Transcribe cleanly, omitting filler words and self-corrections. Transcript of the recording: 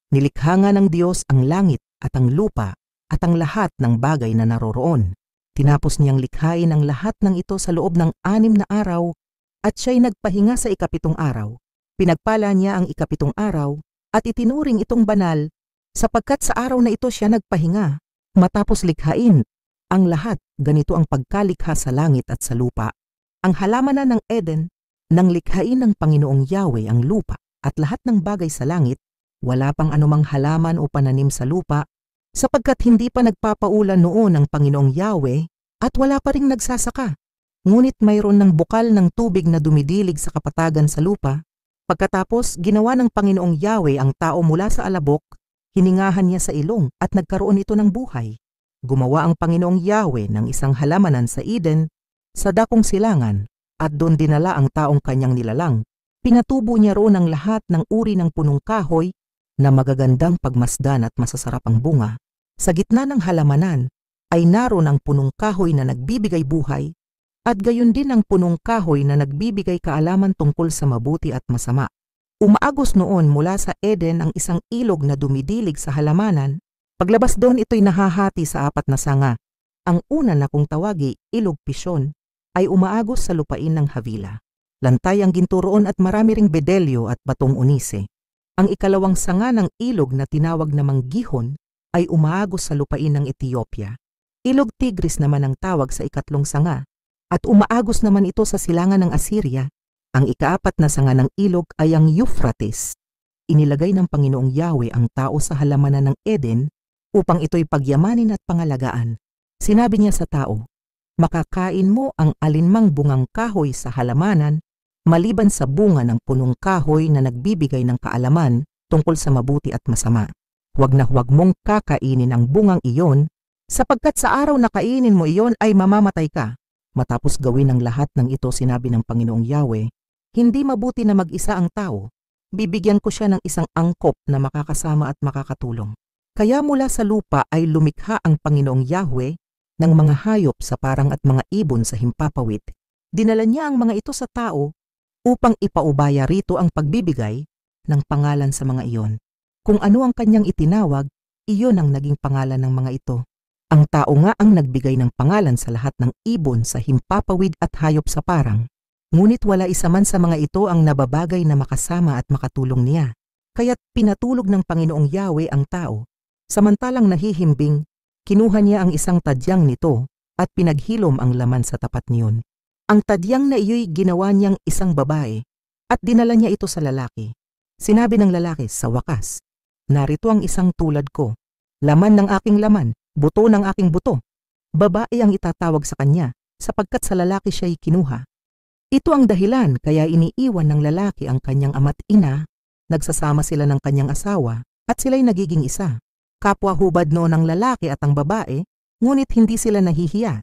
Nilikha nga ng Diyos ang langit at ang lupa at ang lahat ng bagay na naroroon. Tinapos niyang likhain ang lahat ng ito sa loob ng 6 na araw at siya'y nagpahinga sa ika-7 araw. Pinagpala niya ang ika-7 araw at itinuring itong banal sapagkat sa araw na ito siya nagpahinga. Matapos likhain ang lahat, ganito ang pagkalikha sa langit at sa lupa. Ang halamanan ng Eden, nang likhain ng Panginoong Yahweh ang lupa at lahat ng bagay sa langit, wala pang anumang halaman o pananim sa lupa, sapagkat hindi pa nagpapaulan noon ang Panginoong Yahweh at wala pa ring nagsasaka. Ngunit mayroon ng bukal ng tubig na dumidilig sa kapatagan sa lupa. Pagkatapos, ginawa ng Panginoong Yahweh ang tao mula sa alabok, hiningahan niya sa ilong at nagkaroon ito ng buhay. Gumawa ang Panginoong Yahweh ng isang halamanan sa Eden, sa dakong silangan, at doon dinala ang taong kanyang nilalang. Pinatubo niya roon ang lahat ng uri ng punong kahoy na magagandang pagmasdan at masasarap ang bunga. Sa gitna ng halamanan ay naroon ang punong kahoy na nagbibigay buhay at gayon din ang punong kahoy na nagbibigay kaalaman tungkol sa mabuti at masama. Umaagos noon mula sa Eden ang isang ilog na dumidilig sa halamanan. Paglabas doon ito'y nahahati sa 4 na sanga. Ang una na kung tawagi, ilog Pishon, ay umaagos sa lupain ng Havila. Lantay ang ginto roon at marami ring bedelyo at batong unise. Ang ikalawang sanga ng ilog na tinawag namang Gihon ay umaagos sa lupain ng Ethiopia. Ilog Tigris naman ang tawag sa ikatlong sanga at umaagos naman ito sa silangan ng Assyria. Ang ika-4 na sanga ng ilog ay ang Euphrates. Inilagay ng Panginoong Yahweh ang tao sa halamanan ng Eden upang ito'y pagyamanin at pangalagaan. Sinabi niya sa tao, "Makakain mo ang alinmang bungang kahoy sa halamanan, maliban sa bunga ng punong kahoy na nagbibigay ng kaalaman tungkol sa mabuti at masama. Huwag na huwag mong kakainin ang bungang iyon, sapagkat sa araw na kainin mo iyon ay mamamatay ka." Matapos gawin ang lahat ng ito, sinabi ng Panginoong Yahweh, "Hindi mabuti na mag-isa ang tao. Bibigyan ko siya ng isang angkop na makakasama at makakatulong." Kaya mula sa lupa ay lumikha ang Panginoong Yahweh ng mga hayop sa parang at mga ibon sa himpapawid. Dinala niya ang mga ito sa tao upang ipaubaya rito ang pagbibigay ng pangalan sa mga iyon. Kung ano ang kanyang itinawag, iyon ang naging pangalan ng mga ito. Ang tao nga ang nagbigay ng pangalan sa lahat ng ibon sa himpapawid at hayop sa parang. Ngunit wala isa man sa mga ito ang nababagay na makasama at makatulong niya. Kaya't pinatulog ng Panginoong Yahweh ang tao. Samantalang nahihimbing, kinuha niya ang isang tadyang nito at pinaghilom ang laman sa tapat niyon. Ang tadyang na iyo'y ginawa niyang isang babae at dinala niya ito sa lalaki. Sinabi ng lalaki, "Sa wakas, narito ang isang tulad ko, laman ng aking laman, buto ng aking buto." Babae ang itatawag sa kanya sapagkat sa lalaki siya'y kinuha. Ito ang dahilan kaya iniiwan ng lalaki ang kanyang ama't ina, nagsasama sila ng kanyang asawa at sila'y nagiging isa. Kapwa hubad noon ang lalaki at ang babae, ngunit hindi sila nahihiya.